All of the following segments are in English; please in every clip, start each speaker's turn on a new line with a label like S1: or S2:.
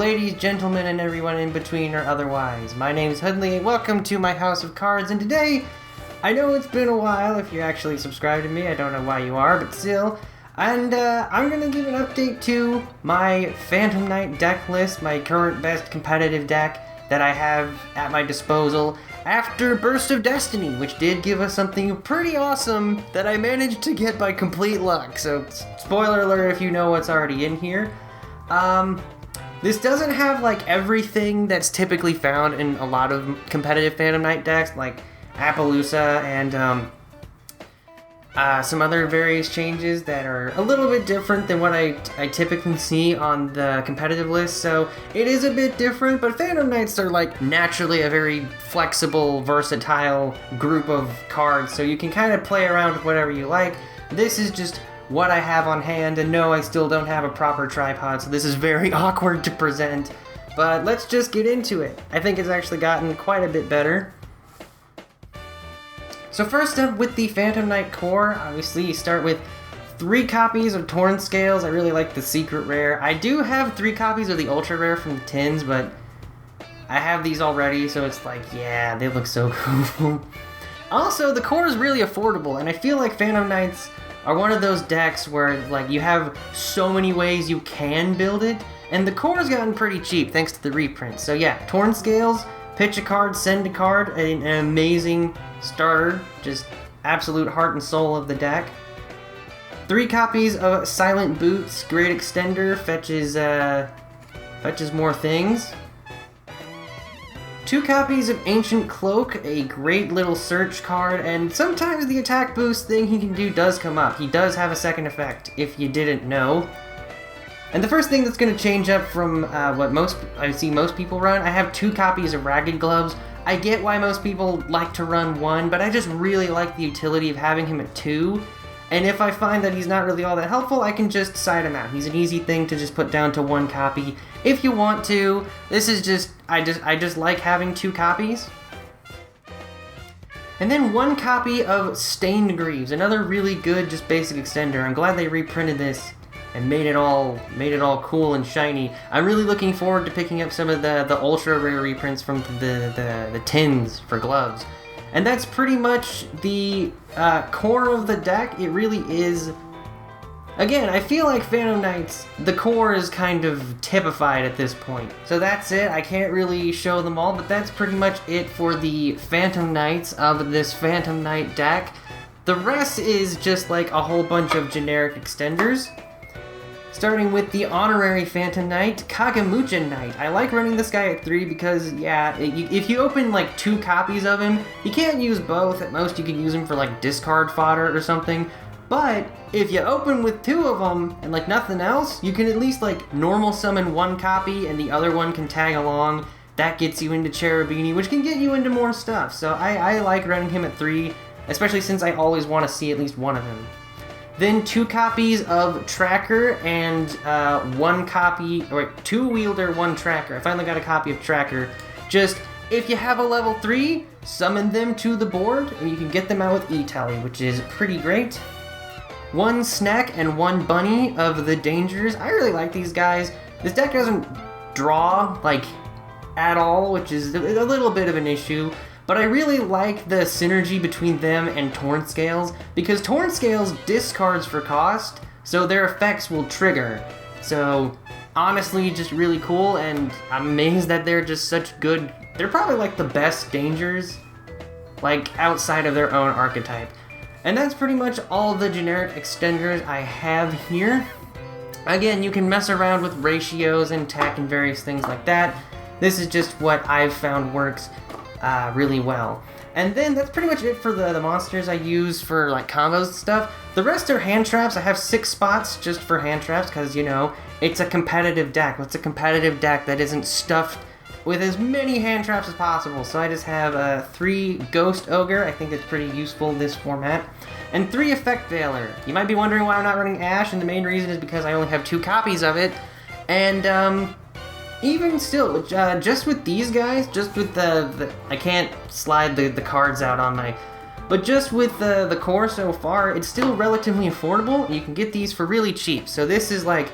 S1: ladies, gentlemen, and everyone in between or otherwise. My name is Hoodlie, and welcome to my house of cards, and today, I know it's been a while if you actually subscribe to me, I don't know why you are, but still, and I'm going to give an update to my Phantom Knight deck list, my current best competitive deck that I have at my disposal after Burst of Destiny, which did give us something pretty awesome that I managed to get by complete luck, so spoiler alert if you know what's already in here. This doesn't have like everything that's typically found in a lot of competitive Phantom Knight decks, like Appaloosa and some other various changes that are a little bit different than what I typically see on the competitive list, so it is a bit different, but Phantom Knights are like naturally a very flexible, versatile group of cards, so you can kind of play around with whatever you like. This is just what I have on hand, and no, I still don't have a proper tripod, so this is very awkward to present, but let's just get into it. I think it's actually gotten quite a bit better. So first up with the Phantom Knight core, obviously you start with 3 copies of Torn Scales. I really like the secret rare. I do have 3 copies of the ultra rare from the tins, but I have these already, so it's like, yeah, they look so cool. Also, the core is really affordable, and I feel like Phantom Knights are one of those decks where like you have so many ways you can build it, and the core's gotten pretty cheap thanks to the reprint. So yeah, Torn Scales, pitch a card, send a card, an amazing starter, just absolute heart and soul of the deck. 3 copies of Silent Boots, great extender, fetches more things. 2 copies of Ancient Cloak, a great little search card, and sometimes the attack boost thing he can do does come up. He does have a second effect, if you didn't know. And the first thing that's going to change up from what I see most people run, I have 2 copies of Ragged Gloves. I get why most people like to run 1, but I just really like the utility of having him at 2. And if I find that he's not really all that helpful, I can just side him out. He's an easy thing to just put down to 1 copy if you want to. This is just, I just like having 2 copies. And then 1 copy of Stained Greaves, another really good just basic extender. I'm glad they reprinted this and made it all cool and shiny. I'm really looking forward to picking up some of the ultra rare reprints from the tins for gloves. And that's pretty much the core of the deck. It really is. Again, I feel like Phantom Knights, the core is kind of typified at this point. So that's it. I can't really show them all, but that's pretty much it for the Phantom Knights of this Phantom Knight deck. The rest is just like a whole bunch of generic extenders. Starting with the honorary Phantom Knight, Kagemucha Knight. I like running this guy at 3 because, yeah, if you open like 2 copies of him, you can't use both. At most, you can use him for like discard fodder or something. But if you open with 2 of them and like nothing else, you can at least like normal summon 1 copy and the other one can tag along. That gets you into Cherubini, which can get you into more stuff. So I like running him at 3, especially since I always want to see at least one of him. Then 2 copies of Tracker and 1 copy, or 2 Wielder, 1 Tracker. I finally got a copy of Tracker. Just, if you have a level 3, summon them to the board, and you can get them out with E-Telly, which is pretty great. 1 Snack and 1 Bunny of the Dangers. I really like these guys. This deck doesn't draw, like, at all, which is a little bit of an issue. But I really like the synergy between them and Torn Scales, because Torn Scales discards for cost, so their effects will trigger. So, honestly, just really cool, and I'm amazed that they're just such good. They're probably like the best Dangers, like outside of their own archetype. And that's pretty much all the generic extenders I have here. Again, you can mess around with ratios and attack and various things like that. This is just what I've found works really well. And then that's pretty much it for the monsters I use for like combos and stuff. The rest are hand traps. I have 6 spots just for hand traps because, you know, it's a competitive deck. What's a competitive deck that isn't stuffed with as many hand traps as possible? So I just have 3 Ghost Ogre. I think it's pretty useful in this format. And 3 Effect Veiler. You might be wondering why I'm not running Ash, and the main reason is because I only have 2 copies of it. And even still, just with these guys, just with the I can't slide the cards out on my, but just with the core so far, it's still relatively affordable. You can get these for really cheap. So this is like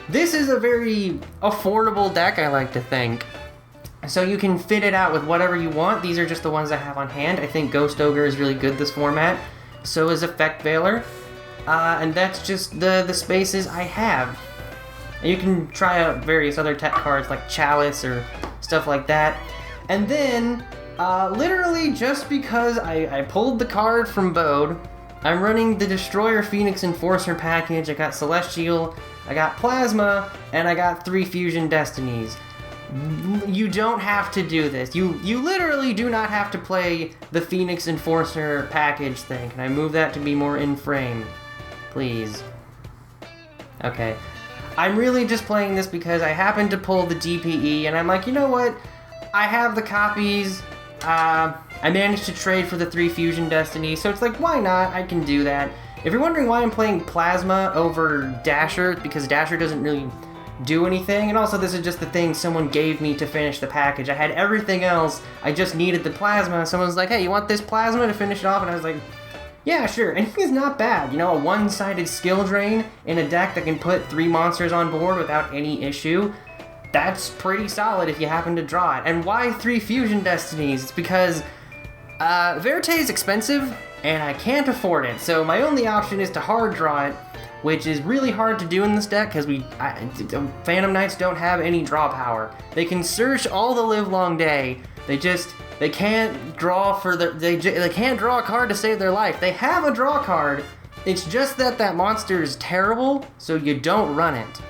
S1: this is a very affordable deck, I like to think. So you can fit it out with whatever you want. These are just the ones I have on hand. I think Ghost Ogre is really good this format. So is Effect Veiler. And that's just the spaces I have. And you can try out various other tech cards like Chalice or stuff like that. And then, literally just because I pulled the card from BODE, I'm running the Destroyer Phoenix Enforcer package. I got Celestial, I got Plasma, and I got 3 Fusion Destinies. You don't have to do this. You literally do not have to play the Phoenix Enforcer package thing. Can I move that to be more in frame? Please. Okay. I'm really just playing this because I happened to pull the DPE, and I'm like, you know what? I have the copies. I managed to trade for the 3 Fusion Destiny, so it's like, why not? I can do that. If you're wondering why I'm playing Plasma over Dasher, it's because Dasher doesn't really do anything, and also this is just the thing someone gave me to finish the package. I had everything else, I just needed the Plasma. Someone was like, hey, you want this Plasma to finish it off? And I was like, yeah, sure. And he's not bad. You know, a one-sided skill drain in a deck that can put 3 monsters on board without any issue. That's pretty solid if you happen to draw it. And why 3 Fusion Destinies? It's because Verte is expensive, and I can't afford it. So my only option is to hard draw it, which is really hard to do in this deck because Phantom Knights don't have any draw power. They can search all the livelong day. They can't draw they can't draw a card to save their life. They have a draw card. It's just that monster is terrible, so you don't run it.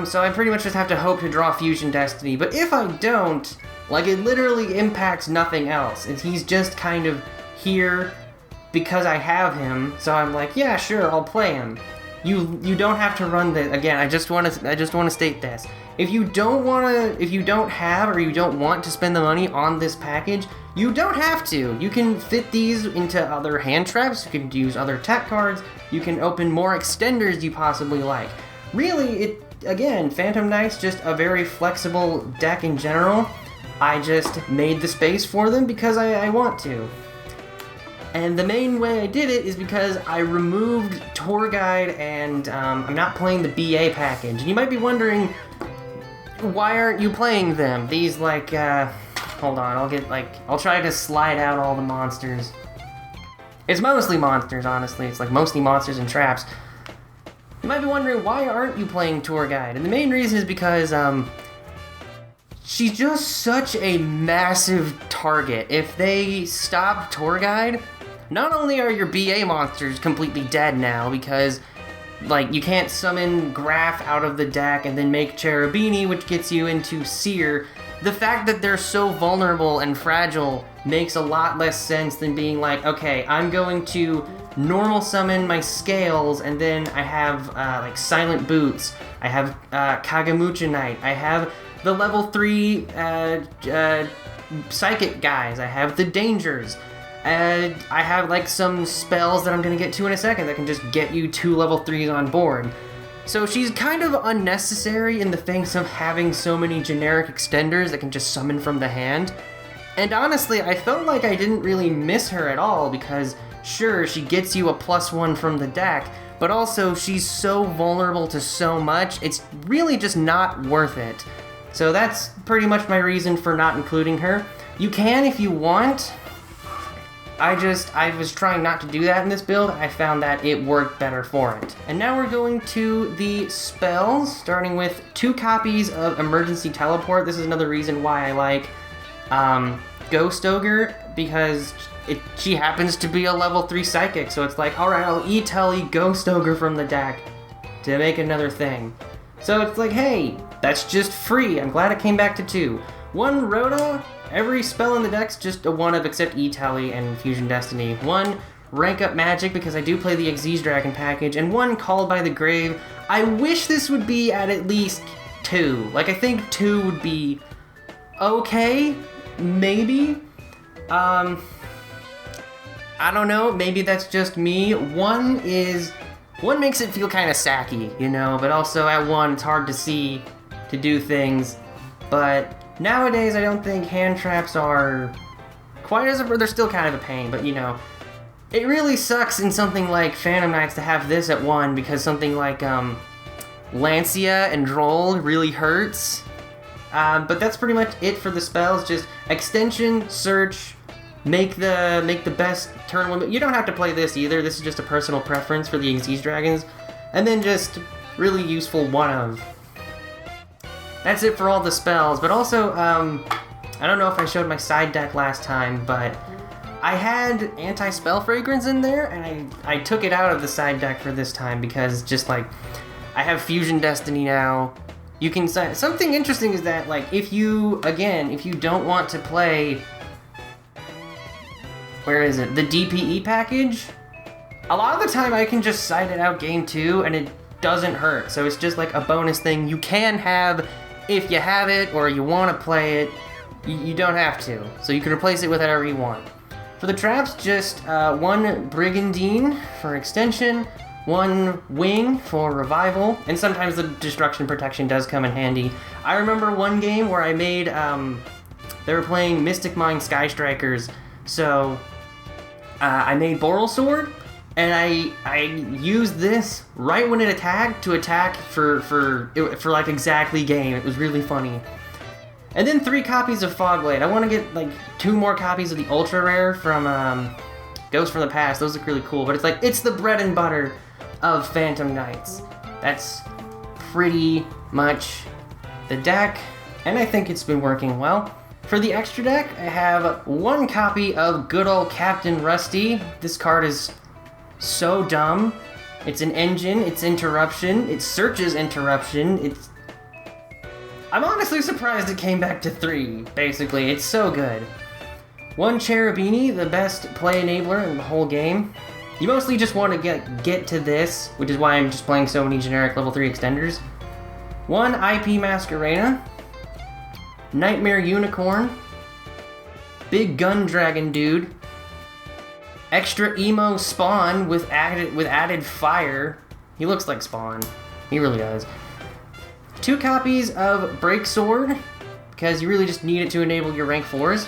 S1: So I pretty much just have to hope to draw Fusion Destiny. But if I don't, like, it literally impacts nothing else. He's just kind of here because I have him. So I'm like, yeah, sure, I'll play him. You don't have to run this. Again, I just want to state this. If you don't have or you don't want to spend the money on this package, you don't have to. You can fit these into other hand traps, you can use other tech cards, you can open more extenders you possibly like. Really, again, Phantom Knight's just a very flexible deck in general. I just made the space for them because I want to. And the main way I did it is because I removed Tour Guide and I'm not playing the BA package. And you might be wondering, why aren't you playing them? These, like, hold on, I'll try to slide out all the monsters. It's mostly monsters, honestly. It's like mostly monsters and traps. You might be wondering, why aren't you playing Tour Guide? And the main reason is because, she's just such a massive target. If they stop Tour Guide, not only are your BA monsters completely dead now because, like, you can't summon Graph out of the deck and then make Cherubini, which gets you into Seer. The fact that they're so vulnerable and fragile makes a lot less sense than being like, okay, I'm going to normal summon my Scales, and then I have, like, Silent Boots. I have, Kagamucha Knight. I have the level 3 Psychic guys. I have the Dangers. And I have, like, some spells that I'm going to get to in a second that can just get you 2 level 3s on board. So she's kind of unnecessary in the face of having so many generic extenders that can just summon from the hand. And honestly, I felt like I didn't really miss her at all because, sure, she gets you a +1 from the deck, but also she's so vulnerable to so much, it's really just not worth it. So that's pretty much my reason for not including her. You can if you want. I was trying not to do that in this build. I found that it worked better for it. And now we're going to the spells, starting with 2 copies of Emergency Teleport. This is another reason why I like Ghost Ogre, because she happens to be a level 3 Psychic, so it's like, alright, I'll E-Telly Ghost Ogre from the deck to make another thing. So it's like, hey, that's just free. I'm glad it came back to 2. 1 Rhoda. Every spell in the deck's just a 1-up except E-Telly and Fusion Destiny. 1 Rank Up Magic because I do play the Xyz Dragon package, and 1 Called by the Grave. I wish this would be at least 2. Like, I think 2 would be okay, maybe. I don't know, maybe that's just me. 1 makes it feel kind of sacky, you know, but also at 1 it's hard to see to do things, but nowadays, I don't think hand traps are quite as they're still kind of a pain, but you know, it really sucks in something like Phantom Knights to have this at 1 because something like Lancia and Droll really hurts. But that's pretty much it for the spells. Just extension, search, make the best turn limit. You don't have to play this either. This is just a personal preference for the Xyz Dragons. And then just really useful one of. That's it for all the spells. But also, I don't know if I showed my side deck last time, but I had Anti-Spell Fragrance in there, and I took it out of the side deck for this time because just like, I have Fusion Destiny now. You can sign. Something interesting is that, like, if you don't want to play, where is it? The DPE package? A lot of the time I can just side it out game 2 and it doesn't hurt. So it's just like a bonus thing you can have if you have it or you want to play it. You don't have to. So you can replace it with whatever you want. For the traps, just one Brigandine for extension, one Wing for revival, and sometimes the Destruction Protection does come in handy. I remember one game where I made, they were playing Mystic Mine Sky Strikers, so I made Boral Sword, and I used this right when it attacked to attack for like exactly game. It was really funny. And then 3 copies of Fogblade. I want to get like 2 more copies of the Ultra Rare from Ghost from the Past. Those look really cool, but it's the bread and butter of Phantom Knights. That's pretty much the deck, and I think it's been working well. For the extra deck, I have 1 copy of good old Captain Rusty. This card is so dumb. It's an engine, it's interruption, it searches interruption, I'm honestly surprised it came back to 3, basically. It's so good. 1 Cherubini, the best play enabler in the whole game. You mostly just want to get to this, which is why I'm just playing so many generic level 3 extenders. 1 IP Masquerena, Nightmare Unicorn, Big Gun Dragon Dude, extra emo Spawn with added fire. He looks like Spawn. He really does. 2 copies of Break Sword, because you really just need it to enable your rank 4s.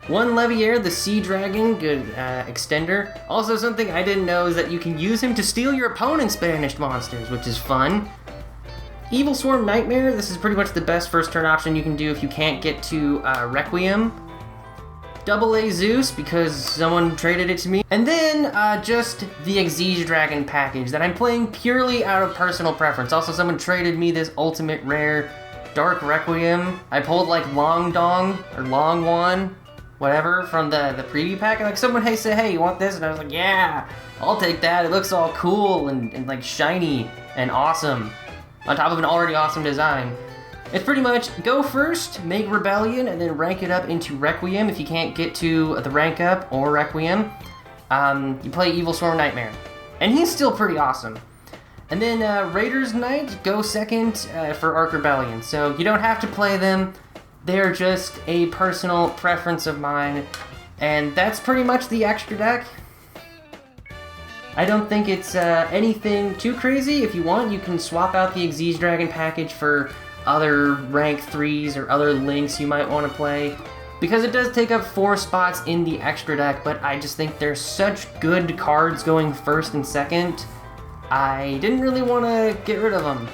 S1: 1 Leviair, the Sea Dragon, good extender. Also, something I didn't know is that you can use him to steal your opponent's banished monsters, which is fun. Evil Swarm Nightmare, this is pretty much the best first turn option you can do if you can't get to Requiem. AA Zeus, because someone traded it to me. And then just the Xyz Dragon package that I'm playing purely out of personal preference. Also, someone traded me this ultimate rare Dark Requiem. I pulled like Long Dong, or Long One, whatever, from the preview pack. And like someone said, hey, you want this? And I was like, yeah, I'll take that. It looks all cool and like shiny and awesome on top of an already awesome design. It's pretty much go first, make Rebellion, and then rank it up into Requiem if you can't get to the rank up or Requiem. You play Evil Swarm Nightmare. And he's still pretty awesome. And then Raiders Knight, go second for Arc Rebellion. So you don't have to play them. They're just a personal preference of mine. And that's pretty much the extra deck. I don't think it's anything too crazy. If you want, you can swap out the Xyz Dragon package for other rank 3s or other links you might want to play, because it does take up 4 spots in the extra deck, but I just think there's such good cards going first and second, I didn't really want to get rid of them.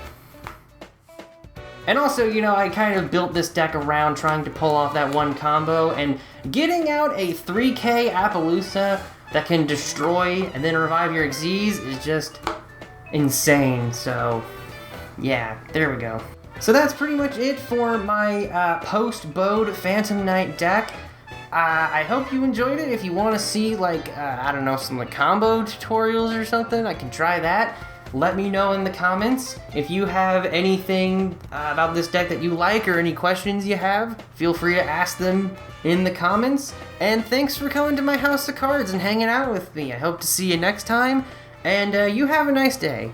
S1: And also, you know, I kind of built this deck around trying to pull off that one combo, and getting out a 3k Appaloosa that can destroy and then revive your Xyz is just insane, so yeah, there we go. So that's pretty much it for my Post-BODE Phantom Knight deck. I hope you enjoyed it. If you want to see, like, I don't know, some like combo tutorials or something, I can try that. Let me know in the comments. If you have anything about this deck that you like or any questions you have, feel free to ask them in the comments. And thanks for coming to my house of cards and hanging out with me. I hope to see you next time, and you have a nice day.